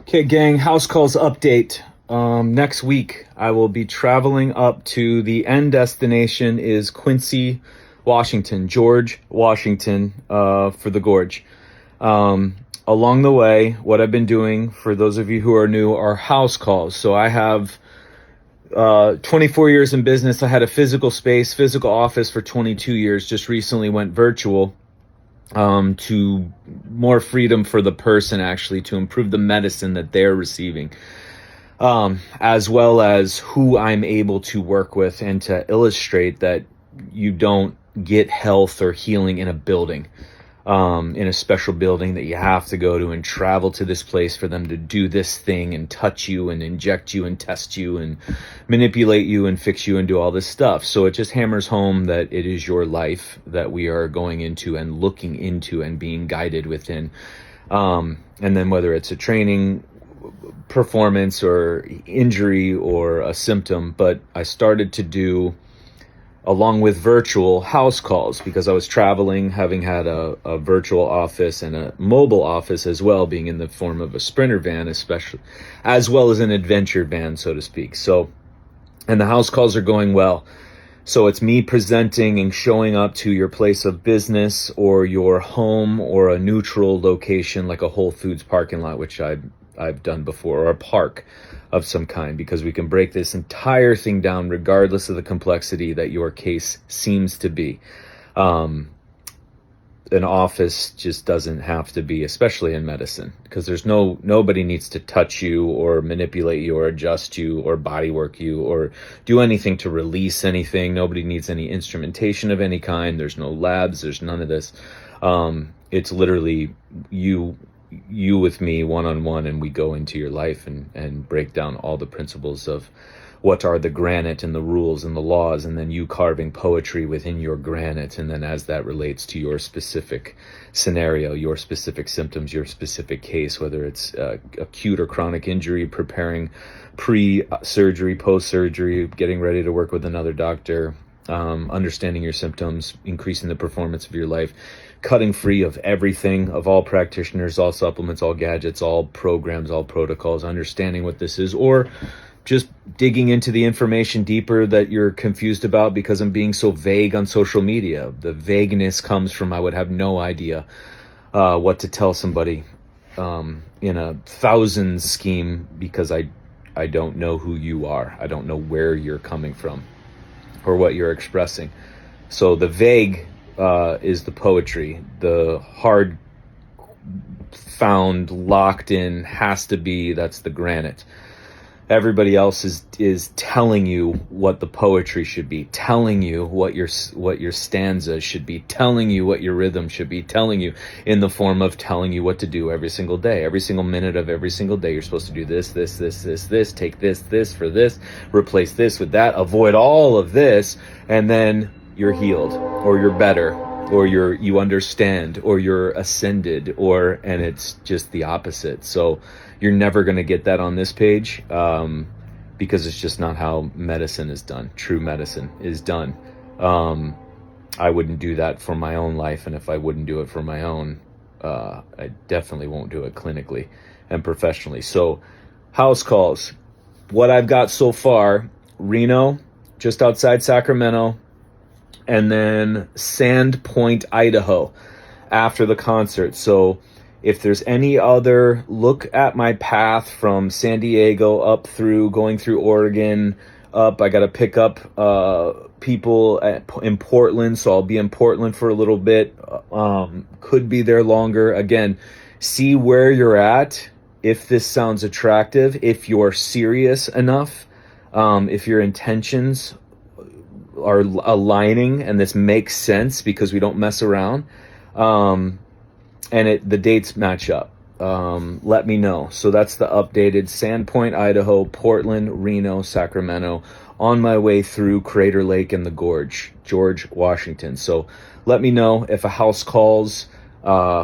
Okay, gang, house calls update. Next week, I will be traveling up to the end destination is Quincy, Washington, George Washington, for the Gorge. Along the way, what I've been doing, for those of you who are new, are house calls. So I have 24 years in business. I had a physical space, physical office for 22 years, just recently went virtual. To more freedom for the person, actually, to improve the medicine that they're receiving, as well as who I'm able to work with, and to illustrate that you don't get health or healing in a building, in a special building that you have to go to and travel to this place for them to do this thing and touch you and inject you and test you and manipulate you and fix you and do all this stuff. So it just hammers home that it is your life that we are going into and looking into and being guided within. And then whether it's a training, performance, or injury, or a symptom, but I started to do, along with virtual, house calls, because I was traveling, having had a virtual office and a mobile office as well, being in the form of a Sprinter van, especially, as well as an adventure van, so to speak. So, and the house calls are going well. So it's me presenting and showing up to your place of business or your home or a neutral location like a Whole Foods parking lot, which I've done before, or a park of some kind, because we can break this entire thing down regardless of the complexity that your case seems to be. An office just doesn't have to be, especially in medicine, because there's nobody needs to touch you or manipulate you or adjust you or body work you or do anything to release anything. Nobody needs any instrumentation of any kind. There's no labs. There's none of this. It's literally you with me one-on-one, and we go into your life and break down all the principles of what are the granite and the rules and the laws, and then you carving poetry within your granite, and then as that relates to your specific scenario, your specific symptoms, your specific case, whether it's acute or chronic injury, preparing pre-surgery, post-surgery, getting ready to work with another doctor, understanding your symptoms, increasing the performance of your life, cutting free of everything, of all practitioners, all supplements, all gadgets, all programs, all protocols, understanding what this is, or just digging into the information deeper that you're confused about because I'm being so vague on social media. The vagueness comes from I would have no idea what to tell somebody in a thousands scheme, because I don't know who you are. I don't know where you're coming from or what you're expressing. So the vague is the poetry. The hard found, locked in, has to be, that's the granite. Everybody else is telling you what the poetry should be, telling you what your stanzas should be, telling you what your rhythm should be, telling you in the form of telling you what to do every single day, every single minute of every single day. You're supposed to do this, take this for this, replace this with that, avoid all of this, and then you're healed, or you're better, or you understand, or you're ascended, and it's just the opposite. So you're never going to get that on this page, because it's just not how medicine is done. True medicine is done. I wouldn't do that for my own life, and if I wouldn't do it for my own, I definitely won't do it clinically and professionally. So house calls, what I've got so far: Reno, just outside Sacramento, and then Sandpoint, Idaho, after the concert. So if there's any other, look at my path from San Diego up through, going through Oregon, up. I got to pick up people in Portland, so I'll be in Portland for a little bit. Could be there longer. Again, see where you're at, if this sounds attractive, if you're serious enough, if your intentions are aligning and this makes sense, because we don't mess around, and the dates match up. Let me know. So that's the updated Sandpoint, Idaho, Portland, Reno, Sacramento, on my way through Crater Lake and the Gorge, George Washington. So let me know if a house calls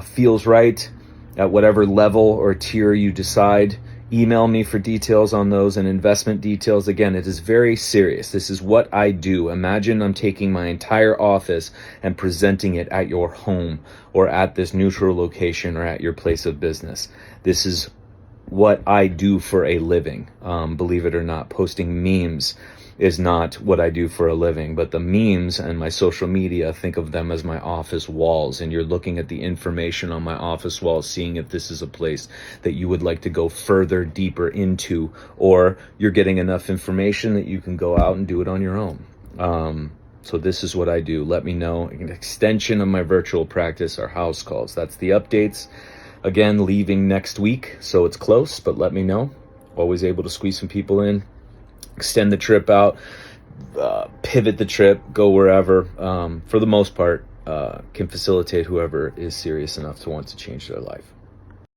feels right at whatever level or tier you decide. Email me for details on those and investment details. Again, it is very serious. This is what I do. Imagine I'm taking my entire office and presenting it at your home or at this neutral location or at your place of business. This is what I do for a living. Believe it or not, posting memes is not what I do for a living, but the memes and my social media, think of them as my office walls, and you're looking at the information on my office walls, seeing if this is a place that you would like to go further, deeper into, or you're getting enough information that you can go out and do it on your own. So this is what I do. Let me know. An extension of my virtual practice are house calls. That's the updates. Again, leaving next week, so it's close, but let me know. Always able to squeeze some people in, extend the trip out, pivot the trip, go wherever. For the most part, can facilitate whoever is serious enough to want to change their life.